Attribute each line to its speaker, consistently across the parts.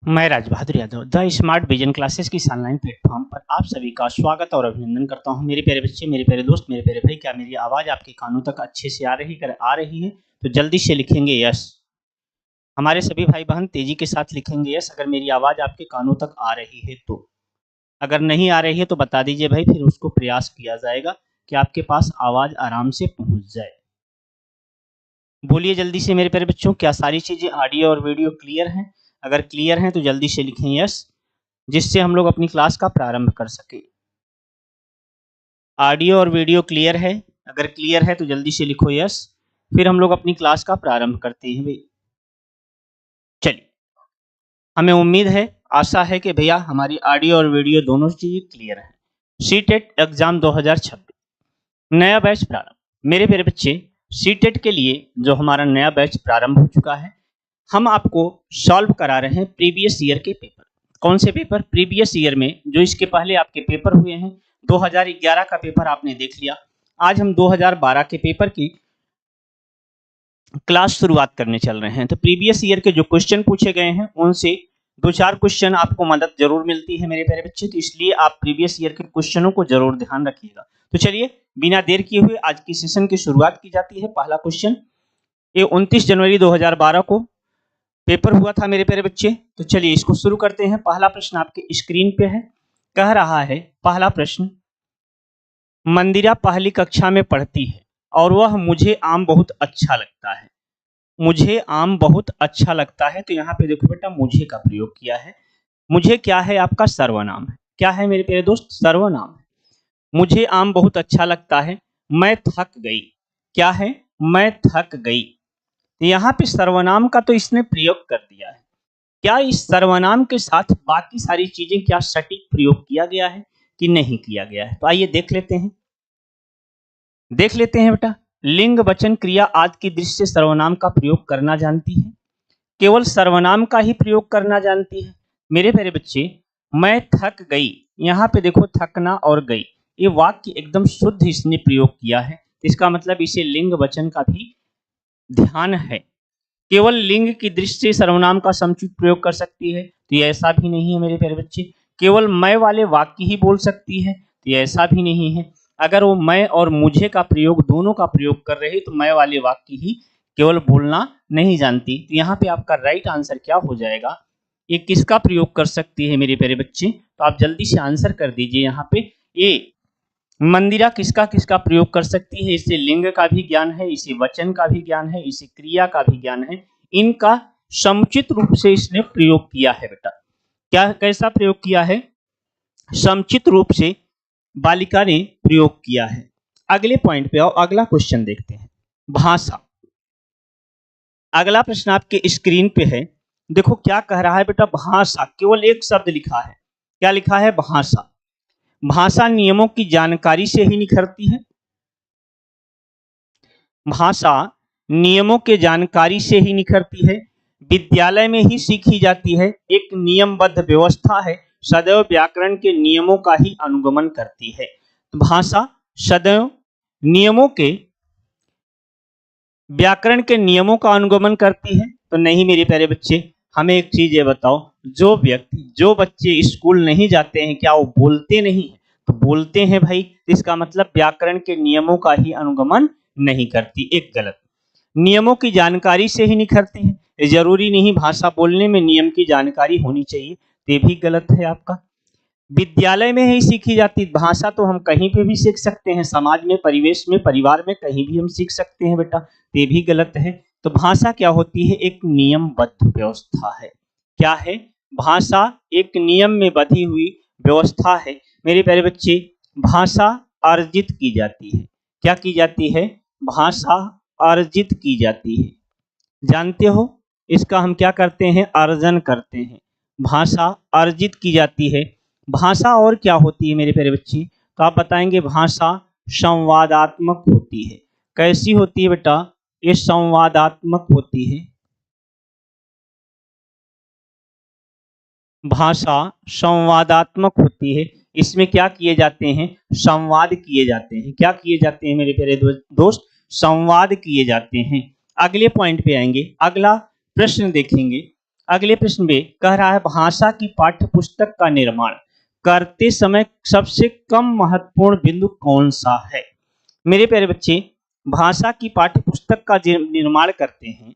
Speaker 1: मैं Raj Bahadur Yadav the smart vision classes की online platform पर आप सभी का स्वागत और अभिनंदन करता हूं। मेरे प्यारे बच्चे, मेरे प्यारे दोस्त, मेरे प्यारे भाई, क्या मेरी आवाज़ आपके कानों तक अच्छे से आ रही है तो जल्दी से लिखेंगे यस। हमारे सभी भाई बहन तेजी के साथ लिखेंगे यस अगर मेरी आवाज़ आपके कानों तक आ रही है तो। अगर नहीं आ रही है तो बता दीजिए भाई, फिर उसको प्रयास किया जाएगा कि आपके पास आवाज़ आराम से पहुँच जाए। बोलिए जल्दी से मेरे प्यारे बच्चों, क्या सारी चीज़ें ऑडियो और वीडियो क्लियर हैं? अगर क्लियर हैं तो जल्दी से लिखें यस, जिससे हम लोग अपनी क्लास का प्रारंभ कर सके। ऑडियो और वीडियो क्लियर है? अगर क्लियर है तो जल्दी से लिखो यस, फिर हम लोग अपनी क्लास का प्रारंभ करते हैं भाई। चलिए, हमें उम्मीद है, आशा है कि भैया हमारी ऑडियो और वीडियो दोनों चीज़ें क्लियर है। सीटेट एग्जाम 2026 नया बैच प्रारंभ। मेरे प्यारे बच्चे, सीटेट के लिए जो हमारा नया बैच प्रारंभ हो चुका है, हम आपको सॉल्व करा रहे हैं प्रीवियस ईयर के पेपर। कौन से पेपर? प्रीवियस ईयर में जो इसके पहले आपके पेपर हुए हैं। 2011 का पेपर आपने देख लिया। आज हम 2012 के पेपर की क्लास शुरुआत करने चल रहे हैं। तो प्रीवियस ईयर के जो क्वेश्चन पूछे गए हैं उनसे 2-4 क्वेश्चन आपको मदद जरूर मिलती है मेरे प्यारे बच्चे, तो इसलिए आप प्रीवियस ईयर के क्वेश्चनों को जरूर ध्यान रखिएगा। तो चलिए, बिना देर किए हुए आज की सेशन की शुरुआत की जाती है। पहला क्वेश्चन, ये 29 जनवरी 2012 को पेपर हुआ था मेरे प्यारे बच्चे। तो चलिए इसको शुरू करते हैं। पहला प्रश्न आपके स्क्रीन पे है। कह रहा है पहला प्रश्न, मंदिरा पहली कक्षा में पढ़ती है और वह मुझे आम बहुत अच्छा लगता है। मुझे आम बहुत अच्छा लगता है, तो यहाँ पे देखो बेटा, मुझे का प्रयोग किया है। मुझे क्या है? आपका सर्वनाम है। क्या है मेरे प्यारे दोस्त? सर्वनाम है। मुझे आम बहुत अच्छा लगता है। मैं थक गई। क्या है? मैं थक गई। यहाँ पे सर्वनाम का तो इसने प्रयोग कर दिया है। क्या इस सर्वनाम के साथ बाकी सारी चीजें क्या सटीक प्रयोग किया गया है कि नहीं किया गया है? तो आइए देख लेते हैं बेटा। लिंग, वचन, क्रिया आदि की दृष्टि से सर्वनाम का प्रयोग करना जानती है। केवल सर्वनाम का ही प्रयोग करना जानती है। मेरे प्यारे बच्चे, मैं थक गई, यहाँ पे देखो थकना और गई, ये वाक्य एकदम शुद्ध इसने प्रयोग किया है। इसका मतलब इसे लिंग वचन का भी ध्यान है। केवल लिंग की दृष्टि से सर्वनाम का समुचित प्रयोग कर सकती है, तो ये ऐसा भी नहीं है मेरे प्यारे बच्चे। केवल मैं वाले वाक्य ही बोल सकती है, तो ये ऐसा भी नहीं है। अगर वो मैं और मुझे का प्रयोग दोनों का प्रयोग कर रहे तो मैं वाले वाक्य ही केवल बोलना नहीं जानती। तो यहाँ पे आपका राइट आंसर क्या हो जाएगा? ये किसका प्रयोग कर सकती है मेरे प्यारे बच्चे? तो आप जल्दी से आंसर कर दीजिए। यहाँ पे ए मंदिरा किसका किसका प्रयोग कर सकती है? इसे लिंग का भी ज्ञान है, इसे वचन का भी ज्ञान है, इसे क्रिया का भी ज्ञान है। इनका समुचित रूप से इसने प्रयोग किया है बेटा। क्या, कैसा प्रयोग किया है? समुचित रूप से बालिका ने प्रयोग किया है। अगले पॉइंट पे आओ, अगला क्वेश्चन देखते हैं। भाषा। अगला प्रश्न आपके स्क्रीन पे है। देखो क्या कह रहा है बेटा, भाषा। केवल एक शब्द लिखा है। क्या लिखा है? भाषा। भाषा नियमों की जानकारी से ही निखरती है। भाषा नियमों के जानकारी से ही निखरती है। विद्यालय में ही सीखी जाती है। एक नियमबद्ध व्यवस्था है, सदैव व्याकरण के नियमों का ही अनुगमन करती है। तो भाषा सदैव नियमों के, व्याकरण के नियमों का अनुगमन करती है तो नहीं मेरे प्यारे बच्चे। हमें एक चीज ये बताओ, जो बच्चे स्कूल नहीं जाते हैं, क्या वो बोलते नहीं है? तो बोलते हैं भाई। इसका मतलब व्याकरण के नियमों का ही अनुगमन नहीं करती। एक गलत। नियमों की जानकारी से ही निखरती है। जरूरी नहीं भाषा बोलने में नियम की जानकारी होनी चाहिए, ये भी गलत है आपका। विद्यालय में ही सीखी जाती भाषा तो हम कहीं पे भी सीख सकते हैं, समाज में, परिवेश में, परिवार में, कहीं भी हम सीख सकते हैं बेटा, ये भी गलत है। तो भाषा क्या होती है? एक नियमबद्ध व्यवस्था है। क्या है? भाषा एक नियम में बंधी हुई व्यवस्था है। मेरे प्यारे बच्चे, भाषा अर्जित की जाती है। क्या की जाती है? भाषा अर्जित की जाती है। जानते हो इसका हम क्या करते हैं? अर्जन करते हैं। भाषा अर्जित की जाती है। भाषा और क्या होती है मेरे प्यारे बच्चे? तो आप बताएंगे भाषा संवादात्मक होती है। कैसी होती है बेटा? ये संवादात्मक होती है। भाषा संवादात्मक होती है। इसमें क्या किए जाते हैं? संवाद किए जाते हैं। क्या किए जाते हैं मेरे प्यारे दोस्त? संवाद किए जाते हैं। अगले पॉइंट पे आएंगे, अगला प्रश्न देखेंगे। अगले प्रश्न में कह रहा है भाषा की पाठ्य पुस्तक का निर्माण करते समय सबसे कम महत्वपूर्ण बिंदु कौन सा है। मेरे प्यारे बच्चे, भाषा की पाठ्य पुस्तक का निर्माण करते हैं,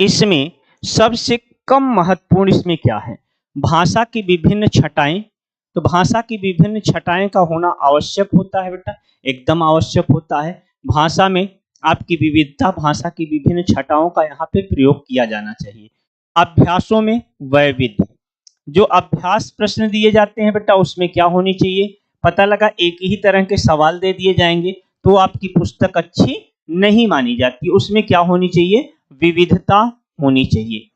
Speaker 1: इसमें सबसे कम महत्वपूर्ण इसमें क्या है, भाषा की विभिन्न छटाएं। तो भाषा की विभिन्न छटाएं का होना आवश्यक होता है बेटा, एकदम आवश्यक होता है। भाषा में आपकी विविधता, भाषा की विभिन्न छटाओं का यहाँ पे प्रयोग किया जाना चाहिए। अभ्यासों में वैविध्य, जो अभ्यास प्रश्न दिए जाते हैं बेटा उसमें क्या होनी चाहिए, पता लगा एक ही तरह के सवाल दे दिए जाएंगे तो आपकी पुस्तक अच्छी नहीं मानी जाती, उसमें क्या होनी चाहिए, विविधता होनी चाहिए।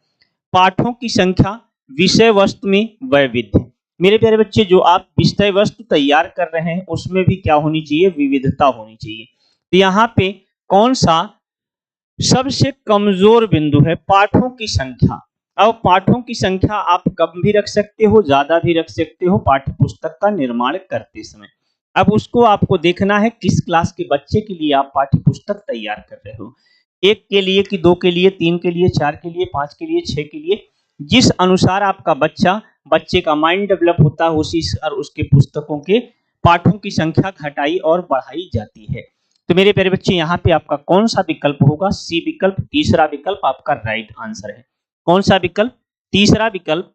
Speaker 1: पाठों की संख्या, विषय वस्तु में वैविध्य। मेरे प्यारे बच्चे, जो आप विषय वस्तु तैयार कर रहे हैं उसमें भी क्या होनी चाहिए, विविधता होनी चाहिए। तो यहाँ पे कौन सा सबसे कमजोर बिंदु है, पाठों की संख्या। अब पाठों की संख्या आप कम भी रख सकते हो, ज्यादा भी रख सकते हो पाठ्य पुस्तक का निर्माण करते समय। अब उसको आपको देखना है किस क्लास के बच्चे के लिए आप पाठ्य पुस्तक तैयार कर रहे हो, एक के लिए कि दो के लिए, तीन के लिए, चार के लिए, पांच के लिए, छह के लिए, जिस अनुसार आपका बच्चे का माइंड डेवलप होता है उसी और उसके पुस्तकों के पाठों की संख्या घटाई और बढ़ाई जाती है। तो मेरे प्यारे बच्चे, यहाँ पे आपका कौन सा विकल्प होगा, सी विकल्प, तीसरा विकल्प आपका राइट आंसर है। कौन सा विकल्प, तीसरा विकल्प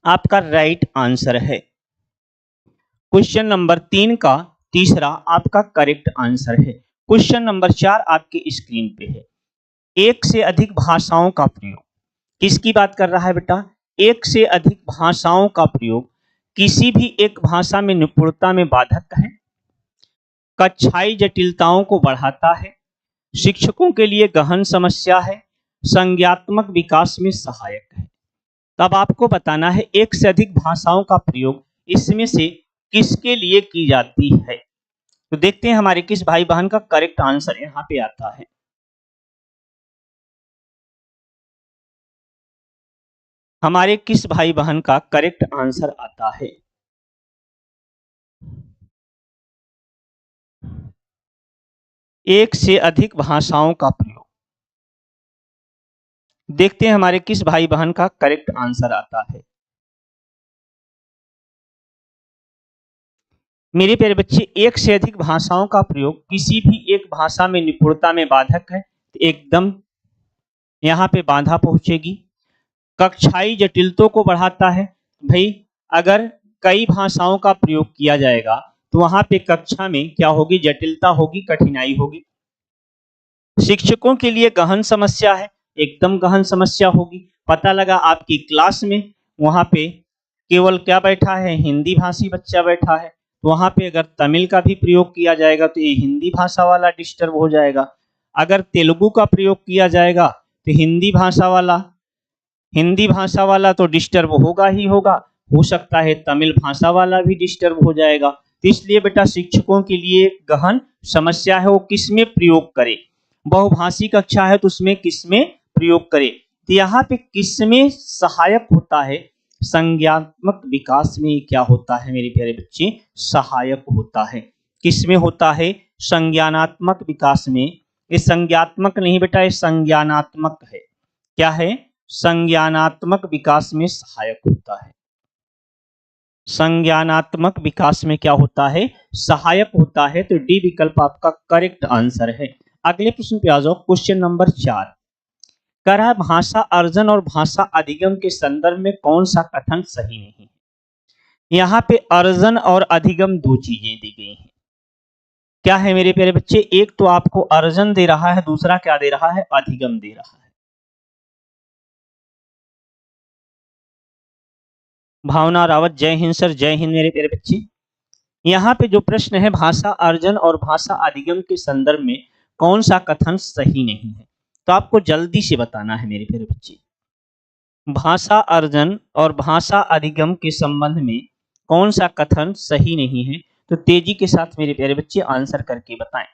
Speaker 1: आपका राइट आंसर है। क्वेश्चन नंबर 3 का तीसरा आपका करेक्ट आंसर है। क्वेश्चन नंबर 4 आपकी स्क्रीन पे है। एक से अधिक भाषाओं का प्रयोग, किसकी बात कर रहा है बेटा, एक से अधिक भाषाओं का प्रयोग किसी भी एक भाषा में निपुणता में बाधक है, कक्षाई जटिलताओं को बढ़ाता है, शिक्षकों के लिए गहन समस्या है, संज्ञात्मक विकास में सहायक है। तब आपको बताना है एक से अधिक भाषाओं का प्रयोग इसमें से किसके लिए की जाती है। तो देखते हैं हमारे किस भाई बहन का करेक्ट आंसर यहाँ पे आता है। हमारे किस भाई बहन का करेक्ट आंसर आता है। एक से अधिक भाषाओं का प्रयोग, देखते हैं हमारे किस भाई बहन का करेक्ट आंसर आता है। मेरे प्यारे बच्चे, एक से अधिक भाषाओं का प्रयोग किसी भी एक भाषा में निपुणता में बाधक है, तो एकदम यहाँ पे बाधा पहुंचेगी। कक्षाई जटिलताओं को बढ़ाता है, भाई अगर कई भाषाओं का प्रयोग किया जाएगा तो वहां पे कक्षा में क्या होगी, जटिलता होगी, कठिनाई होगी। शिक्षकों के लिए गहन समस्या है, एकदम गहन समस्या होगी। पता लगा आपकी क्लास में वहां पे केवल क्या बैठा है, हिंदी भाषी बच्चा बैठा है, तो वहां पे अगर तमिल का भी प्रयोग किया जाएगा तो ये हिंदी भाषा वाला डिस्टर्ब हो जाएगा। अगर तेलुगु का प्रयोग किया जाएगा तो हिंदी भाषा वाला तो डिस्टर्ब होगा ही होगा, हो सकता है तमिल भाषा वाला भी डिस्टर्ब हो जाएगा। तो इसलिए बेटा शिक्षकों के लिए गहन समस्या है, वो किसमें प्रयोग करे, बहुभाषी कक्षा है तो उसमें किसमें प्रयोग करे। तो यहाँ पे किसमें सहायक होता है, संज्ञात्मक विकास में क्या होता है मेरे प्यारे बच्चे, सहायक होता है। किसमें होता है, संज्ञानात्मक विकास में। ये संज्ञात्मक नहीं बेटा, ये संज्ञानात्मक है। क्या है, संज्ञानात्मक विकास में सहायक होता है। संज्ञानात्मक विकास में क्या होता है, सहायक होता है। तो डी विकल्प आपका करेक्ट आंसर है। अगले प्रश्न पे आ जाओ। क्वेश्चन नंबर 4 कह रहा है भाषा अर्जन और भाषा अधिगम के संदर्भ में कौन सा कथन सही नहीं है। यहाँ पे अर्जन और अधिगम दो चीजें दी गई हैं। क्या है मेरे प्यारे बच्चे, एक तो आपको अर्जन दे रहा है, दूसरा क्या दे रहा है, अधिगम दे रहा है। भावना रावत, जय हिंद सर, जय हिंद मेरे प्यारे बच्चे। यहाँ पे जो प्रश्न है भाषा अर्जन और भाषा अधिगम के संदर्भ में कौन सा कथन सही नहीं है, तो आपको जल्दी से बताना है मेरे प्यारे बच्चे। भाषा अर्जन और भाषा अधिगम के संबंध में कौन सा कथन सही नहीं है, तो तेजी के साथ मेरे प्यारे बच्चे आंसर करके बताएं।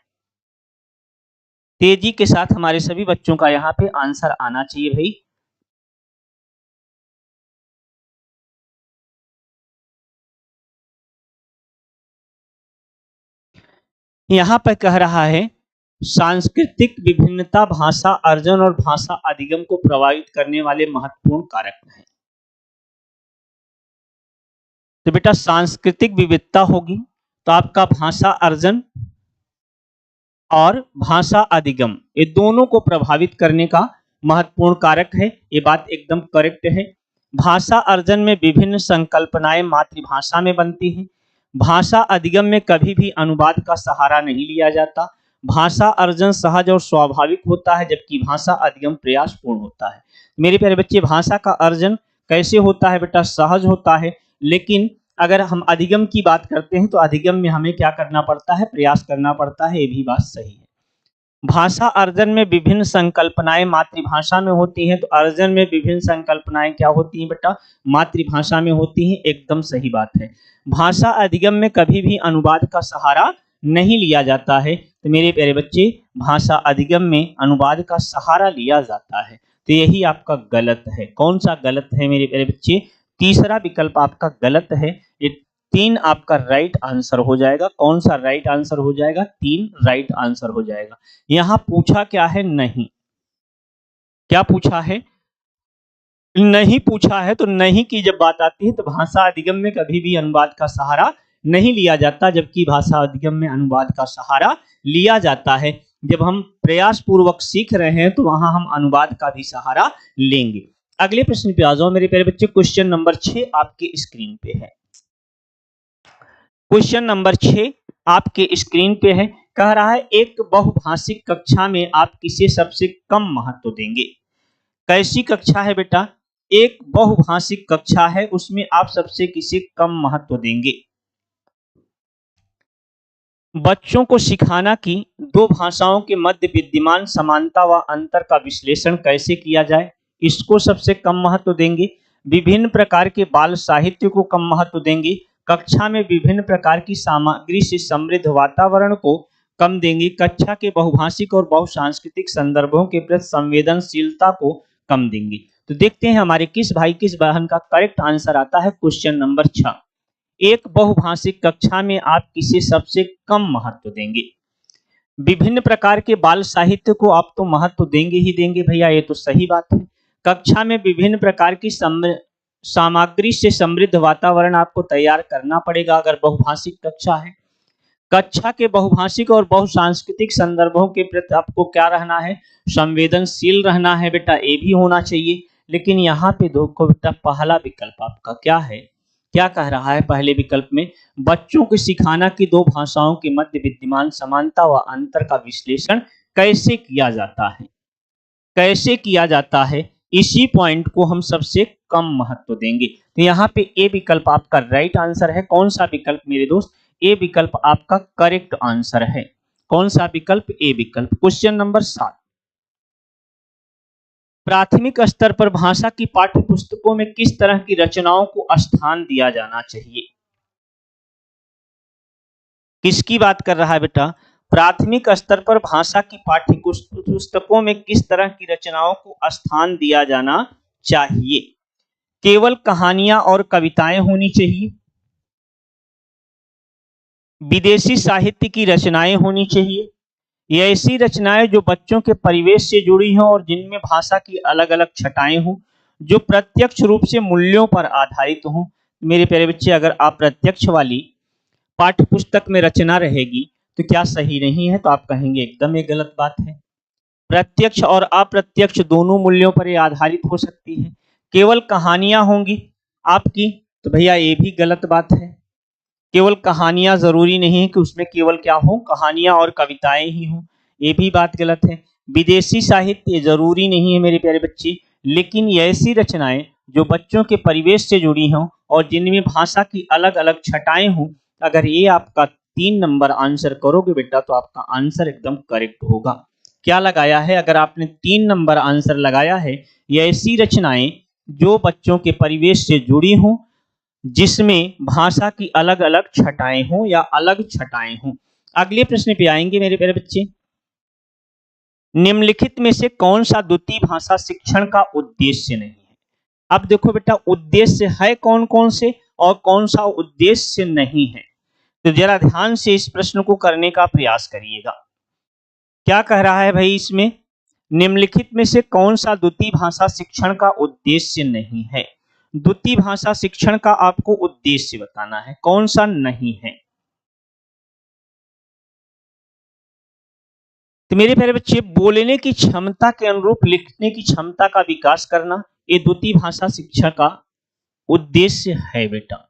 Speaker 1: तेजी के साथ हमारे सभी बच्चों का यहाँ पे आंसर आना चाहिए भाई। यहाँ पर कह रहा है सांस्कृतिक विभिन्नता भाषा अर्जन और भाषा अधिगम को प्रभावित करने वाले महत्वपूर्ण कारक हैं। तो बेटा सांस्कृतिक विविधता होगी तो आपका भाषा अर्जन और भाषा अधिगम ये दोनों को प्रभावित करने का महत्वपूर्ण कारक है। ये बात एकदम करेक्ट है। भाषा अर्जन में विभिन्न संकल्पनाएं मातृभाषा में बनती हैं। भाषा अधिगम में कभी भी अनुवाद का सहारा नहीं लिया जाता। भाषा अर्जन सहज और स्वाभाविक होता है जबकि भाषा अधिगम प्रयासपूर्ण होता है। मेरे प्यारे बच्चे भाषा का अर्जन कैसे होता है बेटा? सहज होता है, लेकिन अगर हम अधिगम की बात करते हैं तो अधिगम में हमें क्या करना पड़ता है? प्रयास करना पड़ता है। ये भी बात सही है। भाषा अर्जन में विभिन्न संकल्पनाएं मातृभाषा में होती हैं तो अर्जन में विभिन्न संकल्पनाएं क्या होती हैं बेटा? मातृभाषा में होती हैं। एकदम सही बात है। भाषा अधिगम में कभी भी अनुवाद का सहारा नहीं लिया जाता है। तो मेरे प्यारे बच्चे भाषा अधिगम में अनुवाद का सहारा लिया जाता है। तो यही आपका गलत है। कौन सा गलत है मेरे प्यारे बच्चे? तीसरा विकल्प आपका गलत है। ये 3 आपका राइट आंसर हो जाएगा। कौन सा राइट आंसर हो जाएगा? 3 राइट आंसर हो जाएगा। यहां पूछा क्या है? नहीं। क्या पूछा है? नहीं पूछा है। तो नहीं की जब बात आती है तो भाषा अधिगम में कभी भी अनुवाद का सहारा नहीं लिया जाता, जबकि भाषा अधिगम में अनुवाद का सहारा लिया जाता है। जब हम प्रयास पूर्वक सीख रहे हैं तो वहां हम अनुवाद का भी सहारा लेंगे। अगले प्रश्न पे आ जाओ मेरे प्यारे बच्चे। क्वेश्चन नंबर 6 आपके स्क्रीन पे है। क्वेश्चन नंबर 6 आपके स्क्रीन पे है। कह रहा है एक बहुभाषिक कक्षा में आप किसे सबसे कम महत्व देंगे? कैसी कक्षा है बेटा? एक बहुभाषिक कक्षा है, उसमें आप सबसे किसे कम महत्व देंगे? बच्चों को सिखाना कि 2 भाषाओं के मध्य विद्यमान समानता व अंतर का विश्लेषण कैसे किया जाए, इसको सबसे कम महत्व देंगे। विभिन्न प्रकार के बाल साहित्य को कम महत्व देंगे। कक्षा में विभिन्न प्रकार की सामग्री से समृद्ध वातावरण को कम देंगे। कक्षा के बहुभाषिक और बहुसांस्कृतिक संदर्भों के प्रति संवेदनशीलता को कम देंगे। तो देखते हैं हमारे किस भाई किस बहन का करेक्ट आंसर आता है। क्वेश्चन नंबर 6 एक बहुभाषिक कक्षा में आप किसे सबसे कम महत्व देंगे? विभिन्न प्रकार के बाल साहित्य को आप तो महत्व देंगे ही देंगे भैया, ये तो सही बात है। कक्षा में विभिन्न प्रकार की सामग्री से समृद्ध वातावरण आपको तैयार करना पड़ेगा अगर बहुभाषिक कक्षा है। कक्षा के बहुभाषिक और बहुसांस्कृतिक संदर्भों के प्रति आपको क्या रहना है? संवेदनशील रहना है बेटा, ये भी होना चाहिए। लेकिन यहाँ पे देखो बेटा पहला विकल्प आपका क्या है? क्या कह रहा है पहले विकल्प में? बच्चों को सिखाना कि 2 भाषाओं के मध्य विद्यमान समानता व अंतर का विश्लेषण कैसे किया जाता है। कैसे किया जाता है, इसी पॉइंट को हम सबसे कम महत्व देंगे। तो यहाँ पे ए विकल्प आपका राइट आंसर है। कौन सा विकल्प मेरे दोस्त? ए विकल्प आपका करेक्ट आंसर है। कौन सा विकल्प? ए विकल्प। क्वेश्चन नंबर 7 प्राथमिक स्तर पर भाषा की पाठ्य पुस्तकों में किस तरह की रचनाओं को स्थान दिया जाना चाहिए? किसकी बात कर रहा है बेटा? प्राथमिक स्तर पर भाषा की पाठ्य पुस्तकों में किस तरह की रचनाओं को स्थान दिया जाना चाहिए? केवल कहानियां और कविताएं होनी चाहिए, विदेशी साहित्य की रचनाएं होनी चाहिए, ये ऐसी रचनाएं जो बच्चों के परिवेश से जुड़ी हों और जिनमें भाषा की अलग अलग छटाएं हों, जो प्रत्यक्ष रूप से मूल्यों पर आधारित हों। मेरे प्यारे बच्चे अगर आप प्रत्यक्ष वाली पाठ्य पुस्तक में रचना रहेगी तो क्या सही नहीं है? तो आप कहेंगे एकदम ये गलत बात है। प्रत्यक्ष और अप्रत्यक्ष दोनों मूल्यों पर ये आधारित हो सकती है। केवल कहानियां होंगी आपकी तो भैया ये भी गलत बात है। केवल कहानियां जरूरी नहीं है कि उसमें केवल क्या हो? कहानियां और कविताएं ही हो, ये भी बात गलत है। विदेशी साहित्य जरूरी नहीं है मेरे प्यारे बच्चे, लेकिन ये ऐसी रचनाएं जो बच्चों के परिवेश से जुड़ी हों और जिनमें भाषा की अलग अलग छटाएं हों। अगर ये आपका 3 नंबर आंसर करोगे बेटा तो आपका आंसर एकदम करेक्ट होगा। क्या लगाया है? अगर आपने 3 नंबर आंसर लगाया है, ये ऐसी रचनाएं जो बच्चों के परिवेश से जुड़ी हों, जिसमें भाषा की अलग अलग छटाएं हों या अलग छटाएं हों। अगले प्रश्न पे आएंगे मेरे प्यारे बच्चे। निम्नलिखित में से कौन सा द्वितीय भाषा शिक्षण का उद्देश्य नहीं है? अब देखो बेटा उद्देश्य है कौन कौन से और कौन सा उद्देश्य नहीं है, तो जरा ध्यान से इस प्रश्न को करने का प्रयास करिएगा। क्या कह रहा है भाई इसमें, निम्नलिखित में से कौन सा द्वितीय भाषा शिक्षण का उद्देश्य नहीं है। द्वितीय भाषा शिक्षण का आपको उद्देश्य बताना है, कौन सा नहीं है। तो मेरे प्यारे बच्चे, बोलने की क्षमता के अनुरूप लिखने की क्षमता का विकास करना, ये द्वितीय भाषा शिक्षा का उद्देश्य है बेटा।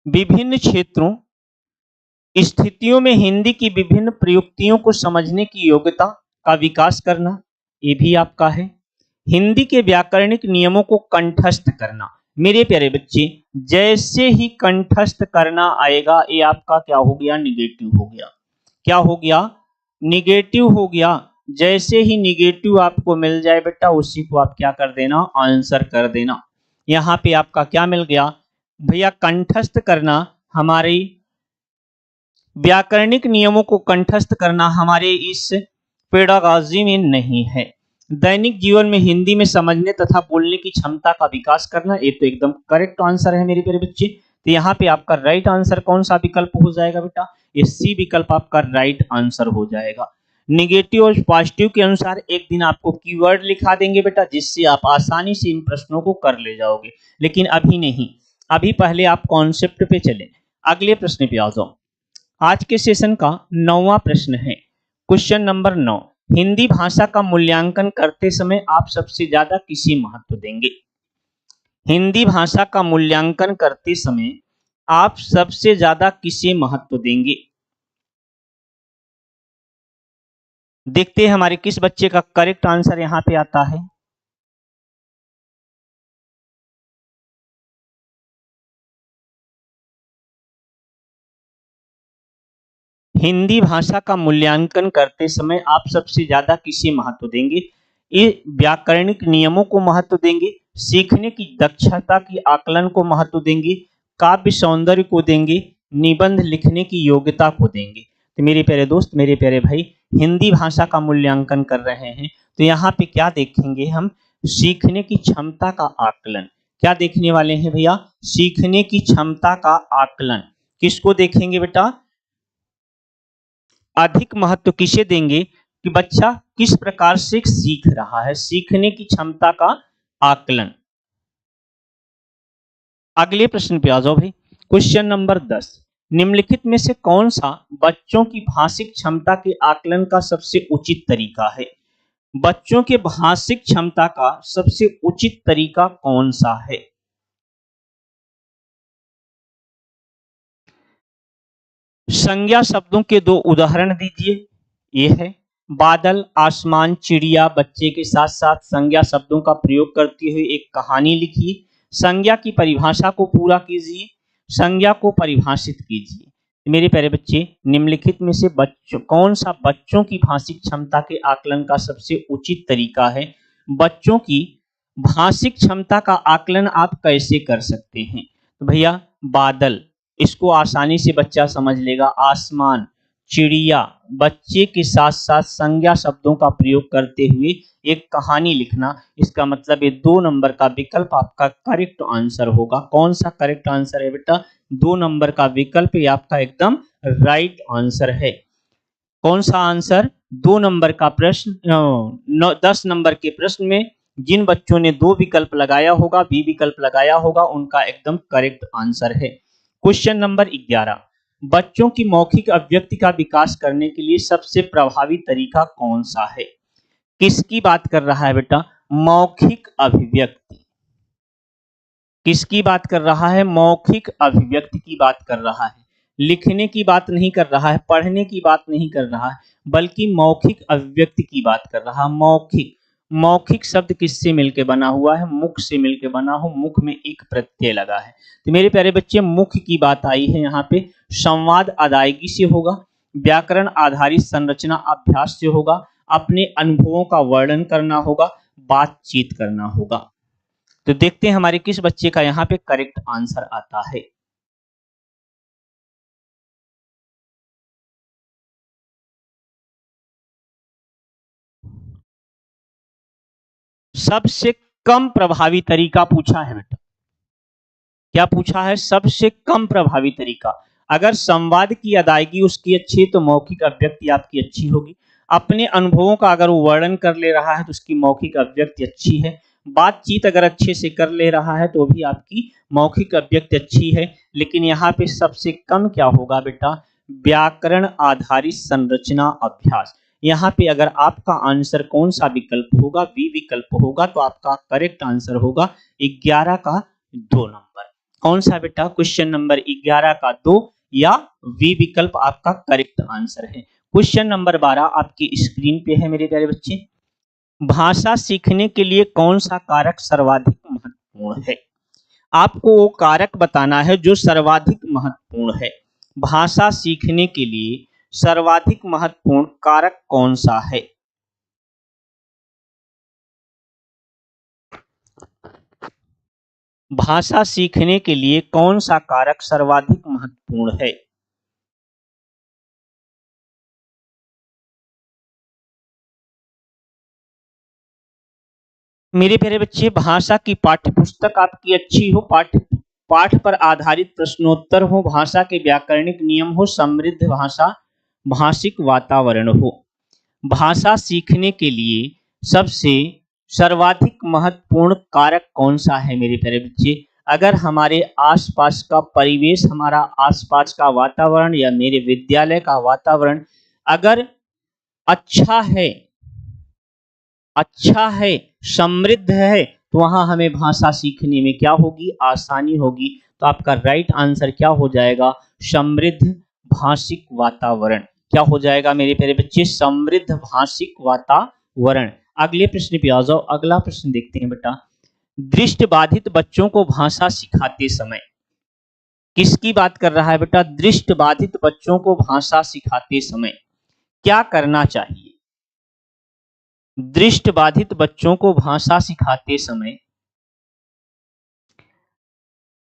Speaker 1: विभिन्न क्षेत्रों स्थितियों में हिंदी की विभिन्न प्रयुक्तियों को समझने की योग्यता का विकास करना, ये भी आपका है। हिंदी के व्याकरणिक नियमों को कंठस्थ करना। मेरे प्यारे बच्चे, जैसे ही कंठस्थ करना आएगा, ये आपका क्या हो गया, निगेटिव हो गया। क्या हो गया, निगेटिव हो गया। जैसे ही निगेटिव आपको मिल जाए बेटा, उसी को आप क्या कर देना, आंसर कर देना। यहाँ पे आपका क्या मिल गया भैया, कंठस्थ करना हमारी व्याकरणिक नियमों को कंठस्थ करना हमारे इस पेडागॉजी में नहीं है। दैनिक जीवन में हिंदी में समझने तथा बोलने की क्षमता का विकास करना, ये तो एकदम करेक्ट आंसर है मेरे प्यारे बच्चे। तो यहाँ पे आपका राइट आंसर कौन सा विकल्प हो जाएगा बेटा, ये सी विकल्प आपका राइट आंसर हो जाएगा। निगेटिव और पॉजिटिव के अनुसार एक दिन आपको कीवर्ड लिखा देंगे बेटा, जिससे आप आसानी से इन प्रश्नों को कर ले जाओगे, लेकिन अभी नहीं, अभी पहले आप कॉन्सेप्ट पे चले। अगले प्रश्न पे आ जाओ। आज के सेशन का 9वां प्रश्न है, क्वेश्चन नंबर 9। हिंदी भाषा का मूल्यांकन करते समय आप सबसे ज्यादा किसे महत्व देंगे। हिंदी भाषा का मूल्यांकन करते समय आप सबसे ज्यादा किसे महत्व देंगे। देखते हैं हमारे किस बच्चे का करेक्ट आंसर यहां पे आता है। हिंदी भाषा का मूल्यांकन करते समय आप सबसे ज्यादा किसे महत्व देंगे। ये व्याकरणिक नियमों को महत्व देंगे, सीखने की दक्षता की आकलन को महत्व देंगे, काव्य सौंदर्य को देंगे, निबंध लिखने की योग्यता को देंगे। तो मेरे प्यारे दोस्त, मेरे प्यारे भाई, हिंदी भाषा का मूल्यांकन कर रहे हैं तो यहाँ पे क्या देखेंगे हम, सीखने की क्षमता का आकलन। क्या देखने वाले हैं भैया, सीखने की क्षमता का आकलन। किसको देखेंगे बेटा, अधिक महत्व किसे देंगे कि बच्चा किस प्रकार से सीख रहा है, सीखने की क्षमता का आकलन। अगले प्रश्न पे आ जाओ भाई, क्वेश्चन नंबर 10। निम्नलिखित में से कौन सा बच्चों की भाषिक क्षमता के आकलन का सबसे उचित तरीका है। बच्चों के भाषिक क्षमता का सबसे उचित तरीका कौन सा है। संज्ञा शब्दों के दो उदाहरण दीजिए। ये है बादल, आसमान, चिड़िया। बच्चे के साथ साथ संज्ञा शब्दों का प्रयोग करते हुए एक कहानी लिखिए। संज्ञा की परिभाषा को पूरा कीजिए, संज्ञा को परिभाषित कीजिए। मेरे प्यारे बच्चे, निम्नलिखित में से बच्चों कौन सा बच्चों की भाषिक क्षमता के आकलन का सबसे उचित तरीका है। बच्चों की भाषिक क्षमता का आकलन आप कैसे कर सकते हैं। तो भैया, बादल, इसको आसानी से बच्चा समझ लेगा। आसमान, चिड़िया, बच्चे के साथ साथ संज्ञा शब्दों का प्रयोग करते हुए एक कहानी लिखना, इसका मतलब ये 2 नंबर का विकल्प आपका करेक्ट आंसर होगा। कौन सा करेक्ट आंसर है बेटा, 2 नंबर का विकल्प ये आपका एकदम राइट आंसर है। कौन सा आंसर, 2 नंबर का प्रश्न, 10 नंबर के प्रश्न में जिन बच्चों ने 2 विकल्प लगाया होगा, बी विकल्प लगाया होगा, उनका एकदम करेक्ट आंसर है। Question number 11। बच्चों की मौखिक अभिव्यक्ति का विकास करने के लिए सबसे प्रभावी तरीका कौन सा है। किसकी बात कर रहा है बेटा, मौखिक अभिव्यक्ति। किसकी बात कर रहा है, मौखिक अभिव्यक्ति की बात कर रहा है। लिखने की बात नहीं कर रहा है, पढ़ने की बात नहीं कर रहा है, बल्कि मौखिक अभिव्यक्ति की बात कर रहा है। मौखिक, मौखिक शब्द किससे मिलकर बना हुआ है, मुख से मिलकर बना हो, मुख में एक प्रत्यय लगा है। तो मेरे प्यारे बच्चे, मुख की बात आई है यहाँ पे। संवाद अदायगी से होगा, व्याकरण आधारित संरचना अभ्यास से होगा, अपने अनुभवों का वर्णन करना होगा, बातचीत करना होगा। तो देखते हैं हमारे किस बच्चे का यहाँ पे करेक्ट आंसर आता है। सबसे कम प्रभावी तरीका पूछा है बेटा। क्या पूछा है, सबसे कम प्रभावी तरीका। अगर संवाद की अदायगी उसकी अच्छी है तो मौखिक अभिव्यक्ति आपकी अच्छी होगी। अपने अनुभवों का अगर वो वर्णन कर ले रहा है तो उसकी मौखिक अभिव्यक्ति अच्छी है। बातचीत अगर अच्छे से कर ले रहा है तो भी आपकी मौखिक अभिव्यक्ति अच्छी है। लेकिन यहाँ पे सबसे कम क्या होगा बेटा, व्याकरण आधारित संरचना अभ्यास। यहाँ पे अगर आपका आंसर कौन सा विकल्प होगा, बी विकल्प होगा, तो आपका करेक्ट आंसर होगा 11 का 2 नंबर। कौन सा बेटा, क्वेश्चन नंबर 11 का 2 या वी विकल्प आपका करेक्ट आंसर है। क्वेश्चन नंबर 12 आपकी स्क्रीन पे है मेरे प्यारे बच्चे। भाषा सीखने के लिए कौन सा कारक सर्वाधिक महत्वपूर्ण है? आपको वो कारक बताना है जो सर्वाधिक महत्वपूर्ण है। भाषा सीखने के लिए सर्वाधिक महत्वपूर्ण कारक कौन सा है? भाषा सीखने के लिए कौन सा कारक सर्वाधिक महत्वपूर्ण है? मेरे प्यारे बच्चे, भाषा की पाठ्य पुस्तक आपकी अच्छी हो, पाठ पर आधारित प्रश्नोत्तर हो, भाषा के व्याकरणिक नियम हो, समृद्ध भाषा, भाषिक वातावरण हो। भाषा सीखने के लिए सबसे सर्वाधिक महत्वपूर्ण कारक कौन सा है मेरे प्यारे बच्चे? अगर हमारे आसपास का परिवेश, हमारा आसपास का वातावरण या मेरे विद्यालय का वातावरण अगर अच्छा है, समृद्ध है, तो वहां हमें भाषा सीखने में क्या होगी, आसानी होगी। तो आपका राइट आंसर क्या हो जाएगा, समृद्ध भाषिक वातावरण। क्या हो जाएगा मेरे प्यारे बच्चे, समृद्ध भाषिक वातावरण। अगले प्रश्न पे आ जाओ। अगला प्रश्न देखते हैं बेटा। दृष्टिबाधित बच्चों को भाषा सिखाते समय, किसकी बात कर रहा है बेटा? दृष्टिबाधित बच्चों को भाषा सिखाते समय क्या करना चाहिए? दृष्टिबाधित बच्चों को भाषा सिखाते समय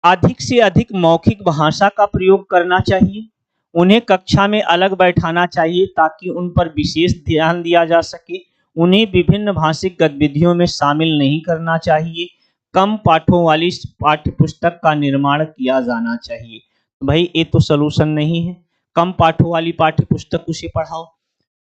Speaker 1: अधिक से अधिक मौखिक भाषा का प्रयोग करना चाहिए। उन्हें कक्षा में अलग बैठाना चाहिए ताकि उन पर विशेष ध्यान दिया जा सके। उन्हें विभिन्न भाषिक गतिविधियों में शामिल नहीं करना चाहिए। कम पाठों वाली पाठ्य पुस्तक का निर्माण किया जाना चाहिए। भाई ये तो सलूशन नहीं है। कम पाठों वाली पाठ्य पुस्तक उसे पढ़ाओ।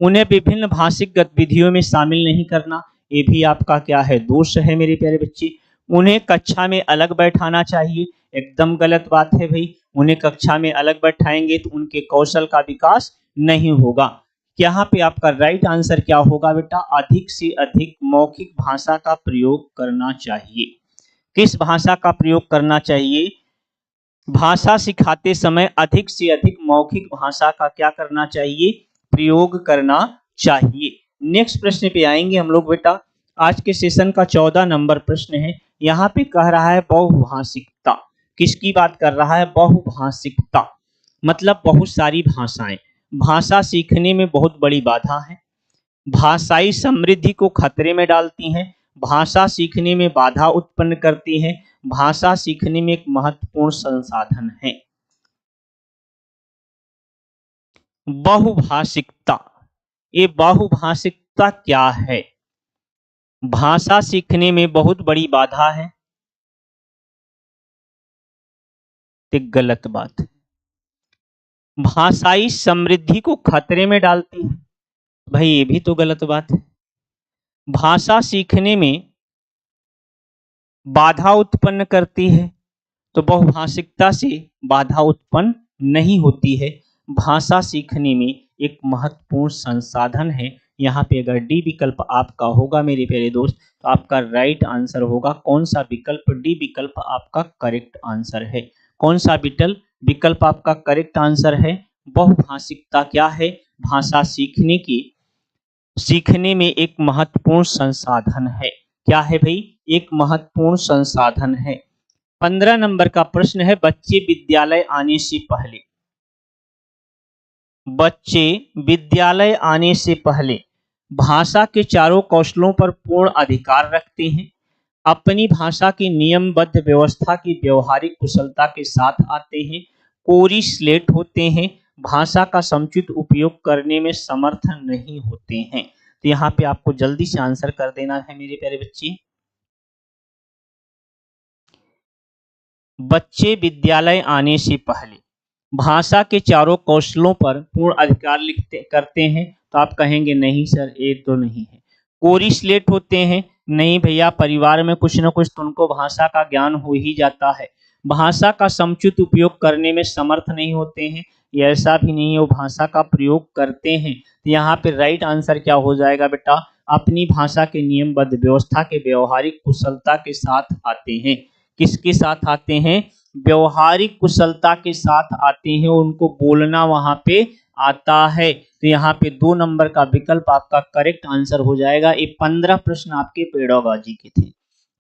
Speaker 1: उन्हें विभिन्न भाषिक गतिविधियों में शामिल नहीं करना, ये भी आपका क्या है, दोष है मेरे प्यारे बच्चे। उन्हें कक्षा में अलग बैठाना चाहिए, एकदम गलत बात है भाई। उन्हें कक्षा में अलग बैठाएंगे तो उनके कौशल का विकास नहीं होगा। यहाँ पे आपका राइट आंसर क्या होगा बेटा, अधिक से अधिक मौखिक भाषा का प्रयोग करना चाहिए। किस भाषा का प्रयोग करना चाहिए? भाषा सिखाते समय अधिक से अधिक मौखिक भाषा का क्या करना चाहिए, प्रयोग करना चाहिए। नेक्स्ट प्रश्न पे आएंगे हम लोग बेटा। आज के सेशन का 14 नंबर प्रश्न है। यहाँ पे कह रहा है बहुभाषिकता। किसकी बात कर रहा है? बहुभाषिकता मतलब बहुत सारी भाषाएं। भाषा सीखने में बहुत बड़ी बाधा है, भाषाई समृद्धि को खतरे में डालती हैं, भाषा सीखने में बाधा उत्पन्न करती हैं, भाषा सीखने में एक महत्वपूर्ण संसाधन है। बहुभाषिकता, ये बहुभाषिकता क्या है? भाषा सीखने में बहुत बड़ी बाधा है, एक गलत बात है। भाषाई समृद्धि को खतरे में डालती है, भाई ये भी तो गलत बात है। भाषा सीखने में बाधा उत्पन्न करती है, तो बहुभाषिकता से बाधा उत्पन्न नहीं होती है। भाषा सीखने में एक महत्वपूर्ण संसाधन है। यहाँ पे अगर डी विकल्प आपका होगा मेरे प्यारे दोस्त, तो आपका राइट आंसर होगा कौन सा विकल्प? डी विकल्प आपका करेक्ट आंसर है। कौन सा विकल्प आपका करेक्ट आंसर है? बहुभाषिकता क्या है? भाषा सीखने में एक महत्वपूर्ण संसाधन है। क्या है भाई? एक महत्वपूर्ण संसाधन है। 15 नंबर का प्रश्न है, बच्चे विद्यालय आने से पहले भाषा के चारों कौशलों पर पूर्ण अधिकार रखते हैं, अपनी भाषा की नियमबद्ध व्यवस्था की व्यवहारिक कुशलता के साथ आते हैं, कोरी स्लेट होते हैं, भाषा का समुचित उपयोग करने में समर्थ नहीं होते हैं। तो यहाँ पे आपको जल्दी से आंसर कर देना है मेरे प्यारे बच्चे। बच्चे विद्यालय आने से पहले भाषा के चारों कौशलों पर पूर्ण अधिकार लिखते करते हैं, तो आप कहेंगे नहीं सर ये तो नहीं है। कोरी स्लेट होते हैं, नहीं भैया, परिवार में कुछ न कुछ तो उनको भाषा का ज्ञान हो ही जाता है। भाषा का समुचित उपयोग करने में समर्थ नहीं होते हैं, ये ऐसा भी नहीं है वो भाषा का प्रयोग करते हैं। तो यहाँ पे राइट आंसर क्या हो जाएगा बेटा, अपनी भाषा के नियमबद्ध व्यवस्था के व्यवहारिक कुशलता के साथ आते हैं। किसके साथ आते हैं? व्यवहारिक कुशलता के साथ आते हैं, उनको बोलना वहां पे आता है। तो यहाँ पे 2 नंबर का विकल्प आपका करेक्ट आंसर हो जाएगा। ये 15 प्रश्न आपके पेडागॉजी के थे।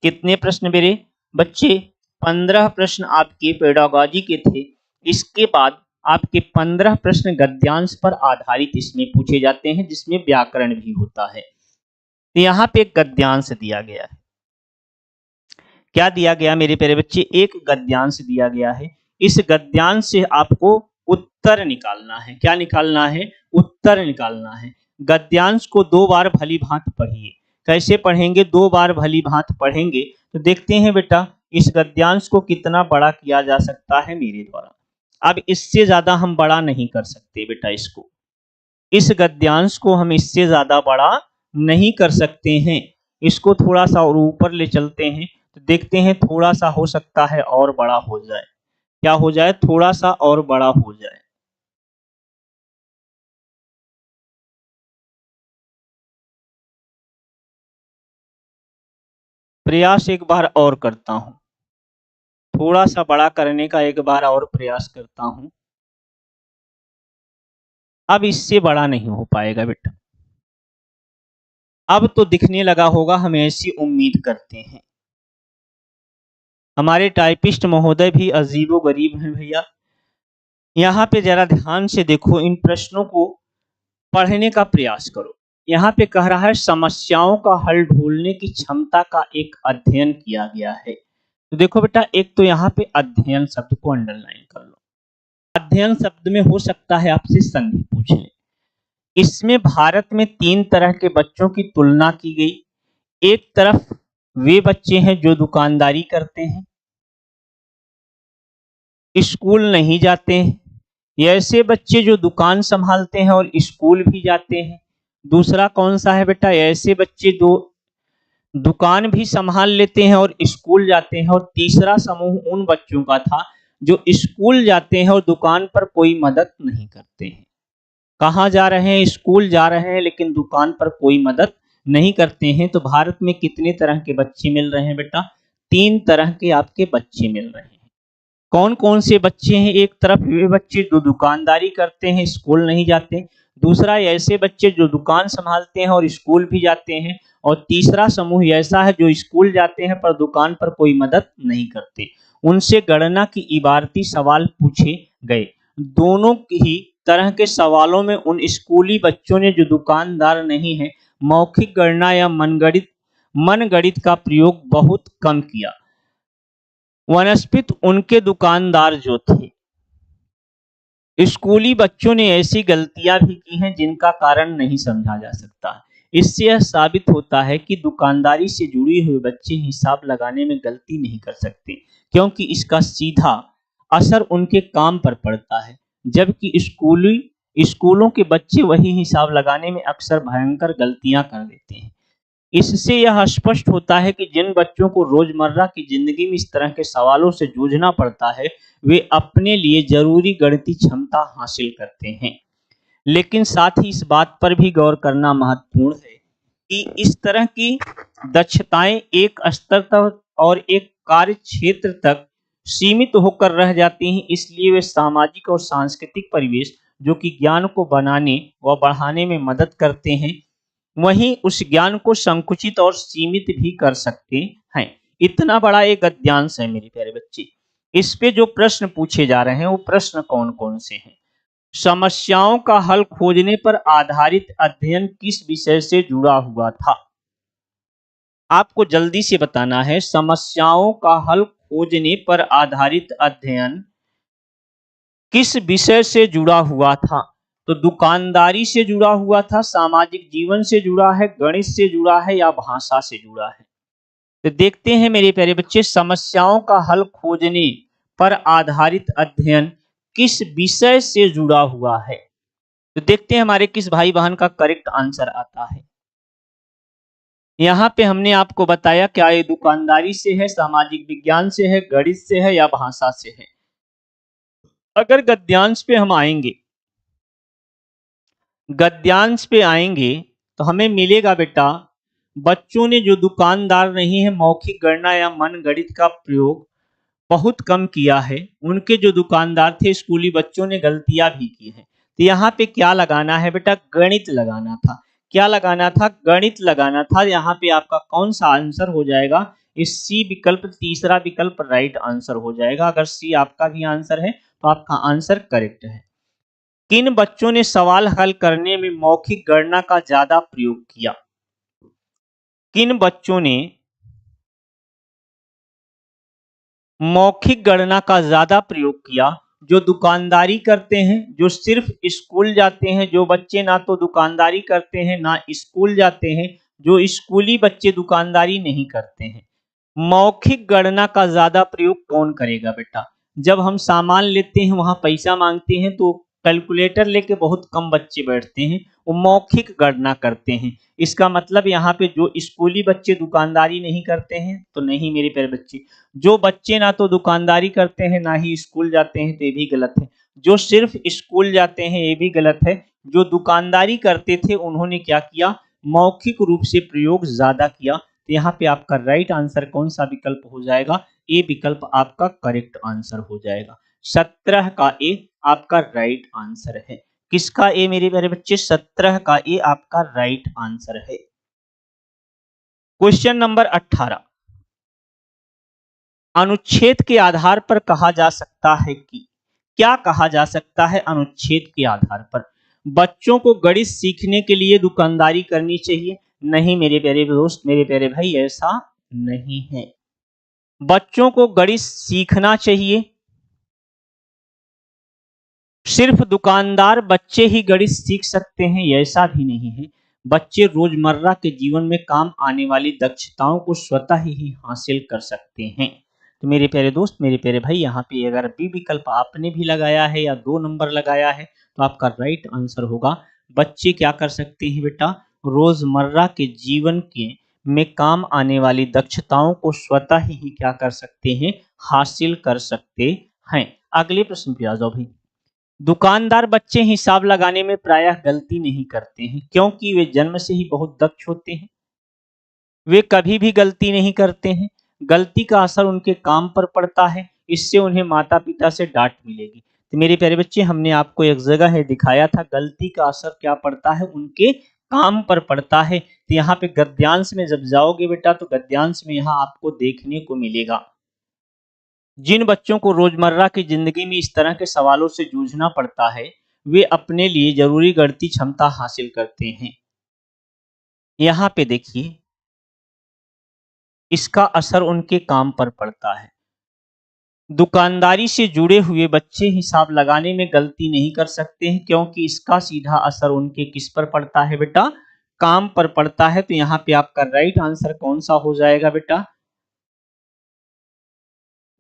Speaker 1: कितने प्रश्न मेरे बच्चे? 15 प्रश्न आपके पेडागॉजी के थे। इसके बाद आपके 15 प्रश्न गद्यांश पर आधारित इसमें पूछे जाते हैं, जिसमें व्याकरण भी होता है। तो यहाँ पे एक गद्यांश दिया गया है। क्या दिया गया मेरे प्यारे बच्चे? एक गद्यांश दिया गया है। इस गद्यांश से आपको उत्तर निकालना है। क्या निकालना है? उत्तर निकालना है। गद्यांश को 2 बार भली भांति पढ़िए। कैसे पढ़ेंगे? 2 बार भली भांति पढ़ेंगे तो देखते हैं बेटा इस गद्यांश को कितना बड़ा किया जा सकता है मेरे द्वारा। अब इससे ज्यादा हम बड़ा नहीं कर सकते बेटा इसको। इस गद्यांश को हम इससे ज्यादा बड़ा नहीं कर सकते हैं। इसको थोड़ा सा और ऊपर ले चलते हैं तो देखते हैं थोड़ा सा हो सकता है और बड़ा हो जाए। क्या हो जाए? थोड़ा सा और बड़ा हो जाए। प्रयास एक बार और करता हूं, थोड़ा सा बड़ा करने का एक बार और प्रयास करता हूं। अब इससे बड़ा नहीं हो पाएगा बेटा। अब तो दिखने लगा होगा, हम ऐसी उम्मीद करते हैं। हमारे टाइपिस्ट महोदय भी अजीबो गरीब हैं भैया। यहाँ पे जरा ध्यान से देखो, इन प्रश्नों को पढ़ने का प्रयास करो। यहाँ पे कह रहा है समस्याओं का हल ढूंढने की क्षमता का एक अध्ययन किया गया है। तो देखो बेटा, एक तो यहाँ पे अध्ययन शब्द को अंडरलाइन कर लो। अध्ययन शब्द में हो सकता है आपसे संधि पूछ ले। इसमें भारत में 3 तरह के बच्चों की तुलना की गई। एक तरफ वे बच्चे हैं जो दुकानदारी करते हैं, स्कूल नहीं जाते हैं, ये ऐसे बच्चे जो दुकान संभालते हैं और स्कूल भी जाते हैं। दूसरा कौन सा है बेटा? ऐसे बच्चे जो दुकान भी संभाल लेते हैं और स्कूल जाते हैं। और तीसरा समूह उन बच्चों का था जो स्कूल जाते हैं और दुकान पर कोई मदद नहीं करते हैं। कहाँ जा रहे हैं? स्कूल जा रहे हैं, लेकिन दुकान पर कोई मदद नहीं करते हैं। तो भारत में कितने तरह के बच्चे मिल रहे हैं बेटा? 3 तरह के आपके बच्चे मिल रहे हैं। कौन कौन से बच्चे हैं? एक तरफ वे बच्चे जो दुकानदारी करते हैं, स्कूल नहीं जाते। दूसरा ऐसे बच्चे जो दुकान संभालते हैं और स्कूल भी जाते हैं। और तीसरा समूह ऐसा है जो स्कूल जाते हैं पर दुकान पर कोई मदद नहीं करते। उनसे गणना की इबारती सवाल पूछे गए। दोनों ही तरह के सवालों में उन स्कूली बच्चों ने जो दुकानदार नहीं है, मौखिक गणना या मनगणित का प्रयोग बहुत कम किया। वनस्पित उनके दुकानदार जो थे, स्कूली बच्चों ने ऐसी गलतियां भी की हैं जिनका कारण नहीं समझा जा सकता। इससे यह साबित होता है कि दुकानदारी से जुड़े हुए बच्चे हिसाब लगाने में गलती नहीं कर सकते, क्योंकि इसका सीधा असर उनके काम पर पड़ता है। जबकि स्कूलों के बच्चे वही हिसाब लगाने में अक्सर भयंकर गलतियां कर देते हैं। इससे यह स्पष्ट होता है कि जिन बच्चों को रोजमर्रा की जिंदगी में इस तरह के सवालों से जूझना पड़ता है, वे अपने लिए जरूरी गणितीय क्षमता हासिल करते हैं। लेकिन साथ ही इस बात पर भी गौर करना महत्वपूर्ण है कि इस तरह की दक्षताएं एक स्तर तक और एक कार्य क्षेत्र तक सीमित होकर रह जाती हैं। इसलिए वे सामाजिक और सांस्कृतिक परिवेश जो कि ज्ञान को बनाने व बढ़ाने में मदद करते हैं, वहीं उस ज्ञान को संकुचित और सीमित भी कर सकते हैं। इतना बड़ा एक गद्यांश है मेरे प्यारे बच्चे। इस पे जो प्रश्न पूछे जा रहे हैं वो प्रश्न कौन कौन से हैं? समस्याओं का हल खोजने पर आधारित अध्ययन किस विषय से जुड़ा हुआ था? आपको जल्दी से बताना है। समस्याओं का हल खोजने पर आधारित अध्ययन किस विषय से जुड़ा हुआ था? तो दुकानदारी से जुड़ा हुआ था, सामाजिक जीवन से जुड़ा है, गणित से जुड़ा है या भाषा से जुड़ा है? तो देखते हैं मेरे प्यारे बच्चे, समस्याओं का हल खोजने पर आधारित अध्ययन किस विषय से जुड़ा हुआ है? तो देखते हैं हमारे किस भाई बहन का करेक्ट आंसर आता है। यहाँ पे हमने आपको बताया क्या ये दुकानदारी से है, सामाजिक विज्ञान से है, गणित से है या भाषा से है। अगर गद्यांश पे हम आएंगे, गद्यांश पे आएंगे तो हमें मिलेगा बेटा, बच्चों ने जो दुकानदार नहीं है मौखिक गणना या मन गणित का प्रयोग बहुत कम किया है। उनके जो दुकानदार थे स्कूली बच्चों ने गलतियां भी की हैं। तो यहाँ पे क्या लगाना है बेटा? गणित लगाना था। क्या लगाना था? गणित लगाना था। यहाँ पे आपका कौन सा आंसर हो जाएगा? इस सी विकल्प, तीसरा विकल्प राइट आंसर हो जाएगा। अगर सी आपका भी आंसर है तो आपका आंसर करेक्ट है। किन बच्चों ने सवाल हल करने में मौखिक गणना का ज्यादा प्रयोग किया? किन बच्चों ने मौखिक गणना का ज्यादा प्रयोग किया? जो दुकानदारी करते हैं, जो सिर्फ स्कूल जाते हैं, जो बच्चे ना तो दुकानदारी करते हैं ना स्कूल जाते हैं, जो स्कूली बच्चे दुकानदारी नहीं करते हैं। मौखिक गणना का ज्यादा प्रयोग कौन करेगा बेटा? जब हम सामान लेते हैं वहां पैसा मांगते हैं तो कैलकुलेटर लेके बहुत कम बच्चे बैठते हैं, वो मौखिक गणना करते हैं। इसका मतलब यहाँ पे जो स्कूली बच्चे दुकानदारी नहीं करते हैं तो नहीं मेरे प्यारे बच्चे, जो बच्चे ना तो दुकानदारी करते हैं ना ही स्कूल जाते हैं तो ये भी गलत है। जो सिर्फ स्कूल जाते हैं ये भी गलत है। जो दुकानदारी करते थे उन्होंने क्या किया? मौखिक रूप से प्रयोग ज्यादा किया। तो यहाँ पे आपका राइट आंसर कौन सा विकल्प हो जाएगा? ए विकल्प आपका करेक्ट आंसर हो जाएगा। 17 का ए आपका राइट आंसर है। किसका ए मेरे प्यारे बच्चे? 17 का ए आपका राइट आंसर है। क्वेश्चन नंबर 18, अनुच्छेद के आधार पर कहा जा सकता है कि, क्या कहा जा सकता है अनुच्छेद के आधार पर? बच्चों को गणित सीखने के लिए दुकानदारी करनी चाहिए? नहीं मेरे प्यारे दोस्त, मेरे प्यारे भाई, ऐसा नहीं है। बच्चों को गणित सीखना चाहिए, सिर्फ दुकानदार बच्चे ही गणित सीख सकते हैं ऐसा भी नहीं है। बच्चे रोजमर्रा के जीवन में काम आने वाली दक्षताओं को स्वतः ही हासिल कर सकते हैं। तो मेरे प्यारे दोस्त, मेरे प्यारे भाई, यहाँ पे अगर बी विकल्प आपने भी लगाया है या 2 नंबर लगाया है तो आपका राइट आंसर होगा। बच्चे क्या कर सकते हैं बेटा? रोजमर्रा के जीवन के में काम आने वाली दक्षताओं को स्वतः ही क्या कर सकते हैं? हासिल कर सकते हैं। अगले प्रश्न पे आ जाओ भाई। दुकानदार बच्चे हिसाब लगाने में प्रायः गलती नहीं करते हैं क्योंकि वे जन्म से ही बहुत दक्ष होते हैं। वे कभी भी गलती नहीं करते हैं। गलती का असर उनके काम पर पड़ता है, इससे उन्हें माता पिता से डांट मिलेगी। तो मेरे प्यारे बच्चे, हमने आपको एक जगह है दिखाया था, गलती का असर क्या पड़ता है? उनके काम पर पड़ता है। तो यहाँ पे गद्यांश में जब जाओगे बेटा तो गद्यांश में यहाँ आपको देखने को मिलेगा, जिन बच्चों को रोजमर्रा की जिंदगी में इस तरह के सवालों से जूझना पड़ता है वे अपने लिए जरूरी गणितीय क्षमता हासिल करते हैं। यहाँ पे देखिए, इसका असर उनके काम पर पड़ता है। दुकानदारी से जुड़े हुए बच्चे हिसाब लगाने में गलती नहीं कर सकते हैं क्योंकि इसका सीधा असर उनके किस पर पड़ता है बेटा? काम पर पड़ता है। तो यहाँ पे आपका राइट आंसर कौन सा हो जाएगा बेटा?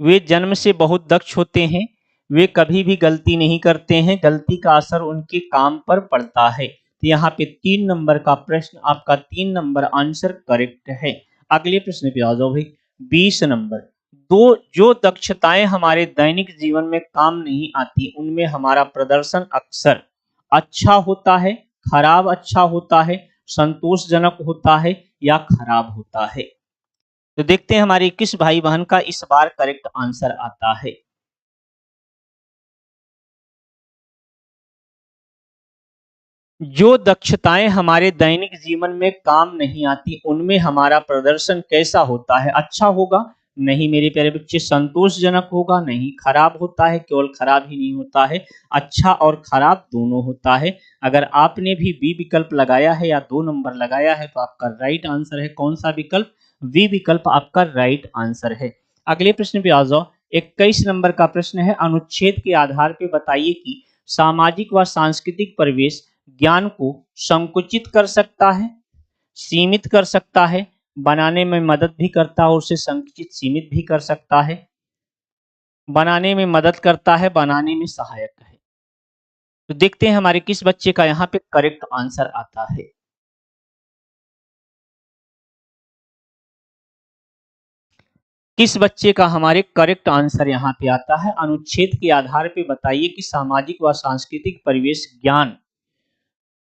Speaker 1: वे जन्म से बहुत दक्ष होते हैं, वे कभी भी गलती नहीं करते हैं, गलती का असर उनके काम पर पड़ता है। तो यहाँ पे 3 नंबर का प्रश्न, आपका 3 नंबर आंसर करेक्ट है। अगले प्रश्न पे आ जाओ भाई। 20 नंबर, दो जो दक्षताएं हमारे दैनिक जीवन में काम नहीं आती उनमें हमारा प्रदर्शन अक्सर अच्छा होता है, खराब अच्छा होता है, संतोषजनक होता है या खराब होता है। तो देखते हैं हमारे किस भाई बहन का इस बार करेक्ट आंसर आता है। जो दक्षताएं हमारे दैनिक जीवन में काम नहीं आती उनमें हमारा प्रदर्शन कैसा होता है? अच्छा होगा? नहीं मेरे प्यारे बच्चे। संतोषजनक होगा? नहीं। खराब होता है? केवल खराब ही नहीं होता है, अच्छा और खराब दोनों होता है। अगर आपने भी बी विकल्प लगाया है या 2 नंबर लगाया है तो आपका राइट आंसर है कौन सा विकल्प? वी विकल्प आपका राइट आंसर है। अगले प्रश्न पे आ जाओ। 21 नंबर का प्रश्न है, अनुच्छेद के आधार पे बताइए कि सामाजिक व सांस्कृतिक परिवेश ज्ञान को संकुचित कर सकता है, सीमित कर सकता है, बनाने में मदद भी करता है और उसे संकुचित सीमित भी कर सकता है। बनाने में मदद करता है, बनाने में सहायक है। तो देखते हैं हमारे किस बच्चे का यहाँ पे करेक्ट आंसर आता है। किस बच्चे का हमारे करेक्ट आंसर यहाँ पे आता है। अनुच्छेद के आधार पे बताइए कि सामाजिक व सांस्कृतिक परिवेश ज्ञान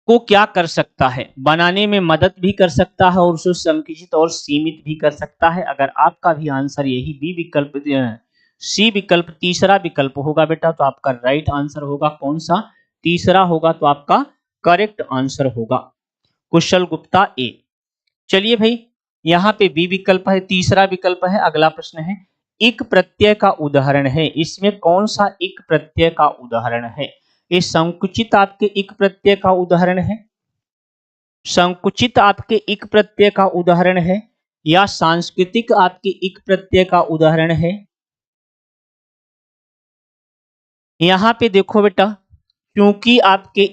Speaker 1: को क्या कर सकता है। बनाने में मदद भी कर सकता है और उसे संकुचित और सीमित भी कर सकता है। अगर आपका भी आंसर यही बी विकल्प, सी विकल्प तीसरा विकल्प होगा बेटा, तो आपका राइट आंसर होगा कौन सा, तीसरा होगा, तो आपका करेक्ट आंसर होगा कुशल गुप्ता ए। चलिए भाई, यहाँ पे बी विकल्प है, तीसरा विकल्प है। अगला प्रश्न है, इक प्रत्यय का उदाहरण है, इसमें कौन सा इक प्रत्यय का उदाहरण है। ये संकुचित आपके इक प्रत्यय का उदाहरण है, संकुचित आपके इक प्रत्यय का उदाहरण है, या सांस्कृतिक आपके इक प्रत्यय का उदाहरण है। यहाँ पे देखो बेटा, क्योंकि आपके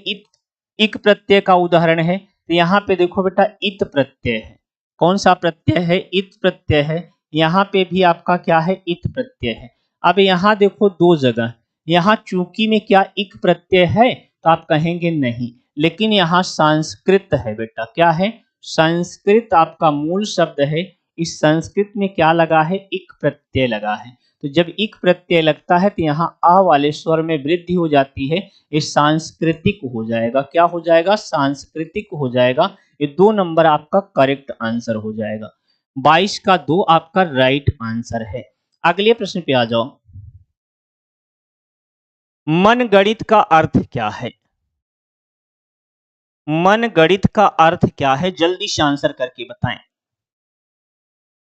Speaker 1: इक प्रत्यय का उदाहरण है, तो यहाँ पे देखो बेटा इत प्रत्यय है। कौन सा प्रत्यय है, इत प्रत्यय है। यहाँ पे भी आपका क्या है, इत प्रत्यय है। अब यहाँ देखो दो जगह, यहाँ चूंकि में क्या इक प्रत्यय है, तो आप कहेंगे नहीं, लेकिन यहाँ संस्कृत है बेटा, क्या है, संस्कृत आपका मूल शब्द है। इस संस्कृत में क्या लगा है, इक प्रत्यय लगा है। तो जब इक प्रत्यय लगता है तो यहाँ आ वाले स्वर में वृद्धि हो जाती है, ये सांस्कृतिक हो जाएगा। क्या हो जाएगा, सांस्कृतिक हो जाएगा। ये 2 नंबर आपका करेक्ट आंसर हो जाएगा। 22 का 2 आपका राइट आंसर है। अगले प्रश्न पे आ जाओ। मन गणित का अर्थ क्या है। मन गणित का अर्थ क्या है, जल्दी से आंसर करके बताएं।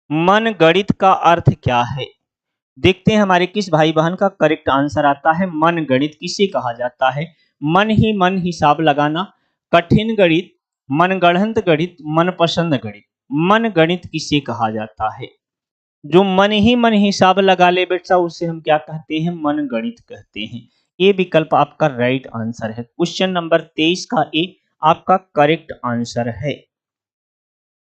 Speaker 1: मन गणित का अर्थ क्या है। देखते हैं हमारे किस भाई बहन का करेक्ट आंसर आता है। मन गणित किसे कहा जाता है। मन ही मन हिसाब लगाना, कठिन गणित, मनगढ़ंत गणित, मनपसंद गणित। मन गणित किसे कहा जाता है। जो मन ही मन हिसाब लगा ले बेटा, उसे हम क्या कहते हैं, मन गणित कहते हैं। ये विकल्प आपका राइट आंसर है। क्वेश्चन नंबर 23 का ए आपका करेक्ट आंसर है।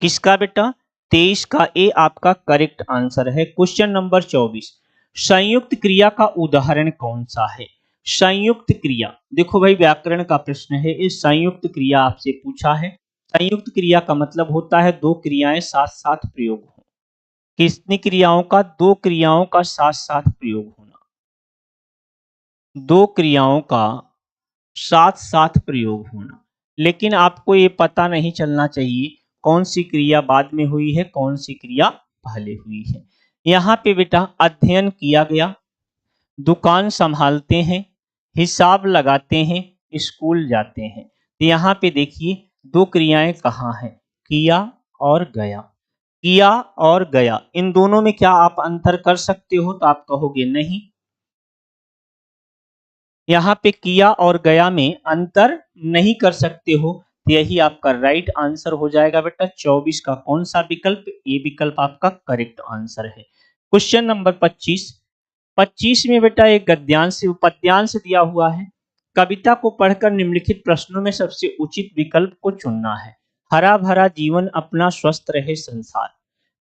Speaker 1: किसका बेटा, 23 का ए आपका करेक्ट आंसर है। क्वेश्चन नंबर 24, संयुक्त क्रिया का उदाहरण कौन सा है। संयुक्त क्रिया, देखो भाई व्याकरण का प्रश्न है, इस संयुक्त क्रिया आपसे पूछा है। संयुक्त क्रिया का मतलब होता है दो क्रियाएं साथ साथ प्रयोग हो। कितनी क्रियाओं का, दो क्रियाओं का साथ साथ प्रयोग होना, दो क्रियाओं का साथ साथ प्रयोग होना। लेकिन आपको ये पता नहीं चलना चाहिए कौन सी क्रिया बाद में हुई है, कौन सी क्रिया पहले हुई है। यहाँ पे बेटा अध्ययन किया गया, दुकान संभालते हैं, हिसाब लगाते हैं, स्कूल जाते हैं। तो यहाँ पे देखिए दो क्रियाएं कहाँ हैं, किया और गया। किया और गया, इन दोनों में क्या आप अंतर कर सकते हो, तो आप कहोगे नहीं। यहाँ पे किया और गया में अंतर नहीं कर सकते हो, तो यही आपका राइट आंसर हो जाएगा बेटा। 24 का कौन सा विकल्प, ये विकल्प आपका करेक्ट आंसर है। क्वेश्चन नंबर 25 में बेटा एक गद्यांश पद्यांश दिया हुआ है। कविता को पढ़कर निम्नलिखित प्रश्नों में सबसे उचित विकल्प को चुनना है। हरा भरा जीवन अपना स्वस्थ रहे संसार।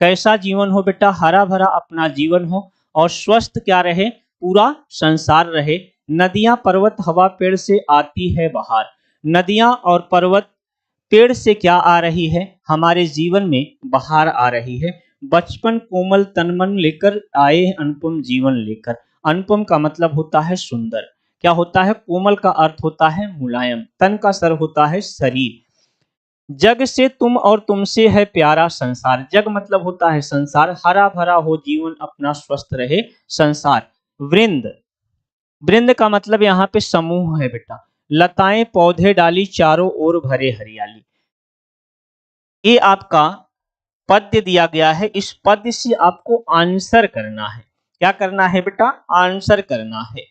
Speaker 1: कैसा जीवन हो बेटा, हरा भरा अपना जीवन हो और स्वस्थ क्या रहे, पूरा संसार रहे। नदियां पर्वत हवा पेड़ से आती है बाहर। नदियां और पर्वत पेड़ से क्या आ रही है, हमारे जीवन में बाहर आ रही है। बचपन कोमल तन मन लेकर आए अनुपम जीवन लेकर। अनुपम का मतलब होता है सुंदर, क्या होता है, कोमल का अर्थ होता है मुलायम, तन का सर होता है शरीर। जग से तुम और तुमसे है प्यारा संसार। जग मतलब होता है संसार। हरा भरा हो जीवन अपना स्वस्थ रहे संसार। वृंद, वृंद का मतलब यहाँ पे समूह है बेटा। लताएं पौधे डाली चारों ओर भरे हरियाली। ये आपका पद्य दिया गया है। इस पद्य से आपको आंसर करना है। क्या करना है बेटा, आंसर करना है।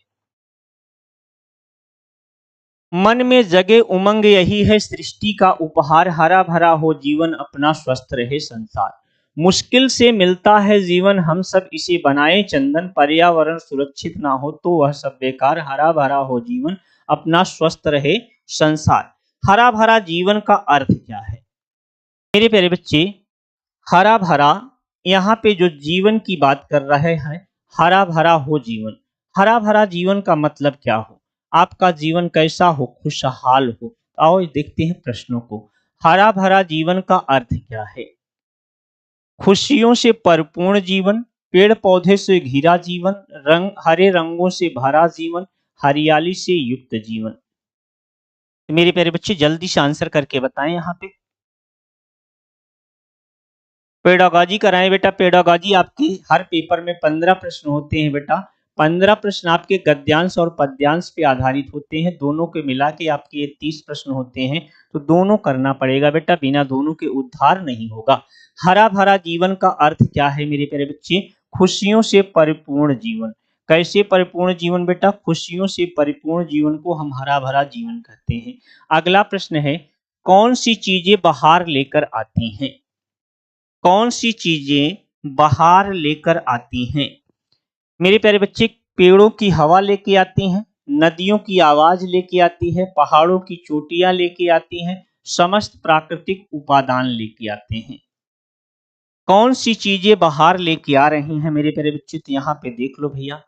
Speaker 1: मन में जगे उमंग यही है सृष्टि का उपहार। हरा भरा हो जीवन अपना स्वस्थ रहे संसार। मुश्किल से मिलता है जीवन हम सब इसे बनाए चंदन। पर्यावरण सुरक्षित ना हो तो वह सब बेकार। हरा भरा हो जीवन अपना स्वस्थ रहे संसार। हरा भरा जीवन का अर्थ क्या है मेरे प्यारे बच्चे। हरा भरा यहाँ पे जो जीवन की बात कर रहे हैं, हरा भरा हो जीवन, हरा भरा जीवन का मतलब क्या हो, आपका जीवन कैसा हो, खुशहाल हो। आओ देखते हैं प्रश्नों को। हरा भरा जीवन का अर्थ क्या है? खुशियों से परिपूर्ण जीवन, पेड़ पौधे से घिरा जीवन, रंग हरे रंगों से भरा जीवन, हरियाली से युक्त जीवन। तो मेरे प्यारे बच्चे जल्दी से आंसर करके बताएं यहाँ पे। पेडागॉजी कराएं बेटा, पेडागॉजी आपकी हर पेपर में 15 प्रश्न होते हैं बेटा। 15 प्रश्न आपके गद्यांश और पद्यांश पे आधारित होते हैं, दोनों के मिला के आपके 30 प्रश्न होते हैं। तो दोनों करना पड़ेगा बेटा, बिना दोनों के उद्धार नहीं होगा। हरा भरा जीवन का अर्थ क्या है मेरे प्यारे बच्चे? खुशियों से परिपूर्ण जीवन। कैसे परिपूर्ण जीवन बेटा? खुशियों से परिपूर्ण जीवन को हम हरा भरा जीवन कहते हैं। अगला प्रश्न है, कौन सी चीजें बाहर लेकर आती हैं? कौन सी चीजें बाहर लेकर आती हैं? मेरे प्यारे बच्चे, पेड़ों की हवा लेके आती हैं, नदियों की आवाज लेके आती है, पहाड़ों की चोटियां लेके आती हैं, समस्त प्राकृतिक उपादान लेके आते हैं। कौन सी चीजें बाहर लेके आ रही हैं मेरे प्यारे बच्चे? तो यहाँ पे देख लो भैया,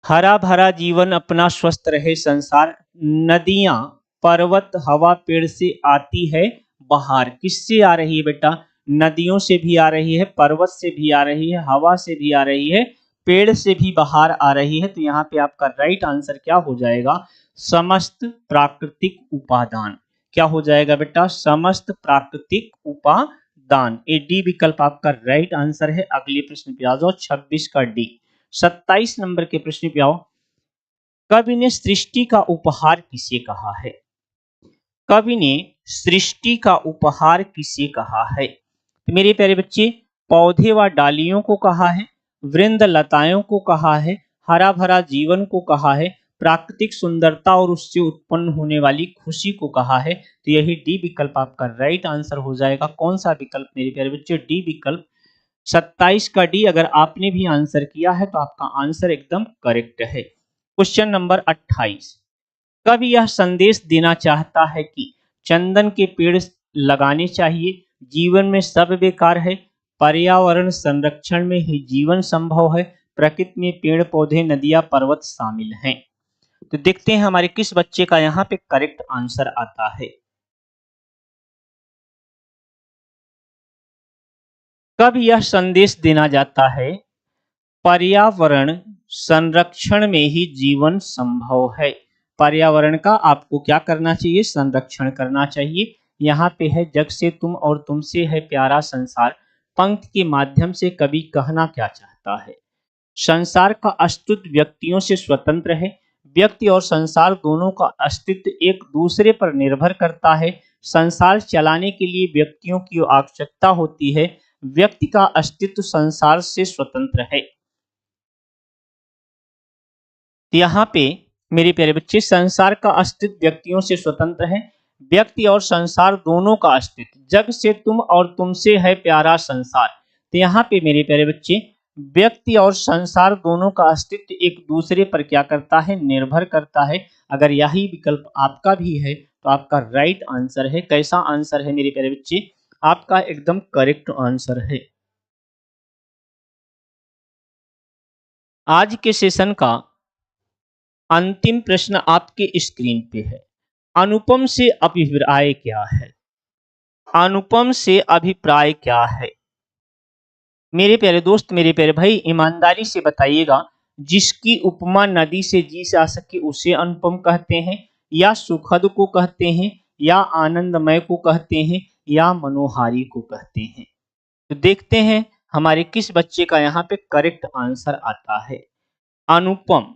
Speaker 1: हरा भरा जीवन, अपना स्वस्थ रहे संसार, नदियां, पर्वत, हवा, पेड़ से आती है बाहर। किससे आ रही है बेटा? नदियों से भी आ रही है, पर्वत से भी आ रही है, हवा से भी आ रही है, पेड़ से भी बाहर आ रही है। तो यहाँ पे आपका राइट आंसर क्या हो जाएगा? समस्त प्राकृतिक उपादान। क्या हो जाएगा बेटा? समस्त प्राकृतिक उपादान। ए डी विकल्प आपका राइट आंसर है। अगले प्रश्न पे आ जाओ, 26 का डी। 27 नंबर के प्रश्न पे आओ। कवि ने सृष्टि का उपहार किसे कहा है? कवि ने सृष्टि का उपहार किसे कहा है? तो मेरे प्यारे बच्चे, पौधे व डालियों को कहा है, वृंद लताओं को कहा है, हरा भरा जीवन को कहा है, प्राकृतिक सुंदरता और उससे उत्पन्न होने वाली खुशी को कहा है। तो यही डी विकल्प आपका राइट आंसर हो जाएगा। कौन सा विकल्प मेरे प्यारे बच्चे? डी विकल्प 27 का डी। अगर आपने भी आंसर किया है तो आपका आंसर एकदम करेक्ट है। क्वेश्चन नंबर 28, कवि यह संदेश देना चाहता है कि चंदन के पेड़ लगाने चाहिए, जीवन में सब बेकार है, पर्यावरण संरक्षण में ही जीवन संभव है, प्रकृति में पेड़ पौधे नदियां पर्वत शामिल हैं। तो देखते हैं हमारे किस बच्चे का यहाँ पे करेक्ट आंसर आता है। कब यह संदेश देना जाता है, पर्यावरण संरक्षण में ही जीवन संभव है। पर्यावरण का आपको क्या करना चाहिए? संरक्षण करना चाहिए। यहाँ पे है, जग से तुम और तुमसे है प्यारा संसार, पंक्ति के माध्यम से कवि कहना क्या चाहता है? संसार का अस्तित्व व्यक्तियों से स्वतंत्र है। व्यक्ति और संसार दोनों का अस्तित्व एक दूसरे पर निर्भर करता है। संसार चलाने के लिए व्यक्तियों की आवश्यकता होती है। व्यक्ति का अस्तित्व संसार से स्वतंत्र है। यहाँ पे मेरे प्यारे बच्चे, संसार का अस्तित्व व्यक्तियों से स्वतंत्र है। व्यक्ति और संसार दोनों का अस्तित्व, जग से तुम और तुमसे है प्यारा संसार। तो यहाँ पे मेरे प्यारे बच्चे, व्यक्ति और संसार दोनों का अस्तित्व एक दूसरे पर क्या करता है? निर्भर करता है। अगर यही विकल्प आपका भी है तो आपका राइट आंसर है। कैसा आंसर है मेरे प्यारे बच्चे? आपका एकदम करेक्ट आंसर है। आज के सेशन का अंतिम प्रश्न आपके स्क्रीन पे है। अनुपम से अभिप्राय क्या है? अनुपम से अभिप्राय क्या है? मेरे प्यारे दोस्त, मेरे प्यारे भाई, ईमानदारी से बताइएगा, जिसकी उपमा नदी से जी जा सके उसे अनुपम कहते हैं, या सुखद को कहते हैं, या आनंदमय को कहते हैं, या मनोहारी को कहते हैं? तो देखते हैं हमारे किस बच्चे का यहाँ पे करेक्ट आंसर आता है। अनुपम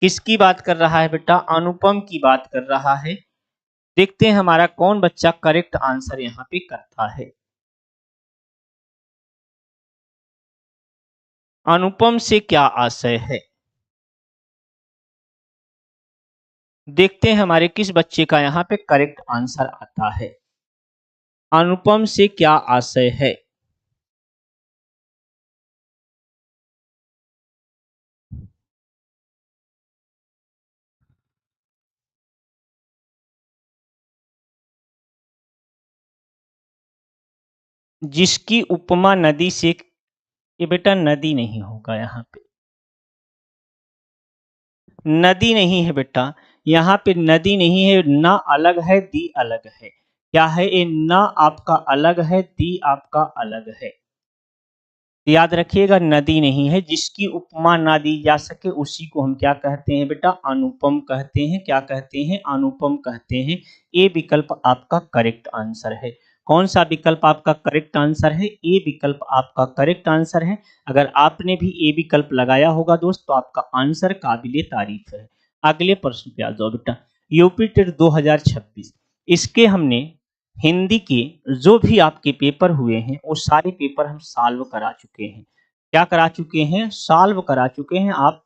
Speaker 1: किसकी बात कर रहा है बेटा? अनुपम की बात कर रहा है। देखते हैं हमारा कौन बच्चा करेक्ट आंसर यहाँ पे करता है। अनुपम से क्या आशय है? देखते हैं हमारे किस बच्चे का यहाँ पे करेक्ट आंसर आता है। अनुपम से क्या आशय है? जिसकी उपमा नदी से ये बेटा नदी नहीं होगा, यहाँ पे नदी नहीं है बेटा, यहाँ पे नदी नहीं है। ना अलग है, दी अलग है। क्या है ये? ना आपका अलग है, दी आपका अलग है। याद रखिएगा, नदी नहीं है। जिसकी उपमा ना दी जा सके उसी को हम क्या कहते हैं बेटा? अनुपम कहते हैं। क्या कहते हैं? अनुपम कहते हैं। ए विकल्प आपका करेक्ट आंसर है। कौन सा विकल्प आपका करेक्ट आंसर है? ए विकल्प आपका करेक्ट आंसर है। अगर आपने भी ए विकल्प लगाया होगा दोस्त तो आपका आंसर काबिले तारीफ है। अगले प्रश्न पे आ जाओ बेटा। यूपी टेट 2026, इसके हमने हिंदी के जो भी आपके पेपर हुए हैं वो सारे पेपर हम सॉल्व करा चुके हैं। क्या करा चुके हैं? सॉल्व करा चुके हैं। आप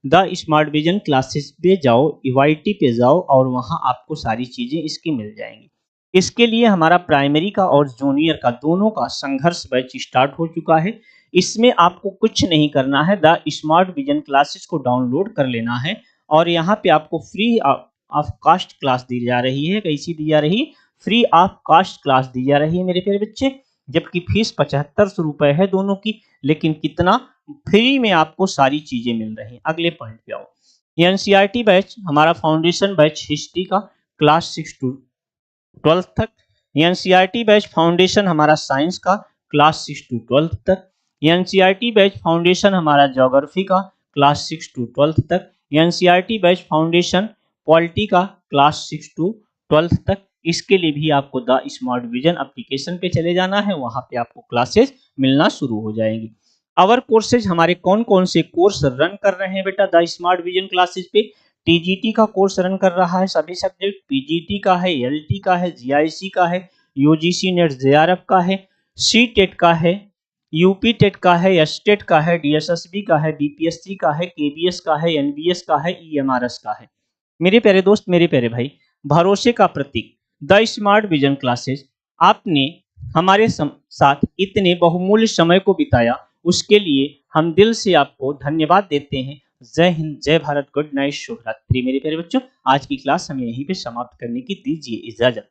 Speaker 1: द स्मार्ट विजन क्लासेस पे जाओ, ईवाईटी पे जाओ और वहां आपको सारी चीजें इसकी मिल जाएंगी। इसके लिए हमारा प्राइमरी का और जूनियर का दोनों का संघर्ष बैच स्टार्ट हो चुका है। इसमें आपको कुछ नहीं करना है, द स्मार्ट विजन क्लासेस को डाउनलोड कर लेना है और यहाँ पे आपको फ्री ऑफ कास्ट क्लास दी जा रही है। कैसी दी जा रही? फ्री ऑफ कास्ट क्लास दी जा रही है मेरे प्यारे बच्चे। जबकि फीस 7500 रुपए है दोनों की, लेकिन कितना फ्री में आपको सारी चीजें मिल रही हैं। अगले पॉइंट पे आओ। एनसीईआरटी बैच हमारा फाउंडेशन बैच हिस्ट्री का क्लास 6 टू 12 तक। एनसीईआरटी बैच फाउंडेशन हमारा साइंस का क्लास 6 टू 12 तक। एनसीईआरटी बैच फाउंडेशन हमारा ज्योग्राफी का क्लास 6 टू 12 तक। एनसीईआरटी बैच फाउंडेशन पॉलिटी का क्लास 6 टू 12 तक। इसके लिए भी आपको द स्मार्ट विजन एप्लीकेशन पे चले जाना है, वहां पे आपको क्लासेस मिलना शुरू हो जाएंगी। अवर कोर्सेज हमारे कौन कौन से कोर्स रन कर रहे हैं बेटा द स्मार्ट विजन क्लासेस पे? टीजीटी का कोर्स रन कर रहा है सभी सब्जेक्ट, पीजीटी का है, एलटी का है, जीआईसी का है, यूजीसी नेट जेआरएफ का है, सी टेट का है, यूपी टेट का है, एस टेट का है, डीएसएसबी का है, बीपीएससी का है, केबीएस का है, एनबीएस का है, ईएमआरएस का है। मेरे प्यारे दोस्त, मेरे प्यारे भाई, भरोसे का प्रतीक द स्मार्ट विजन क्लासेस, आपने हमारे साथ इतने बहुमूल्य समय को बिताया, उसके लिए हम दिल से आपको धन्यवाद देते हैं। जय हिंद, जय भारत, गुड नाइट, शुभ रात्रि। मेरे प्यारे बच्चों, आज की क्लास हमें यहीं पे समाप्त करने की दीजिए इजाजत।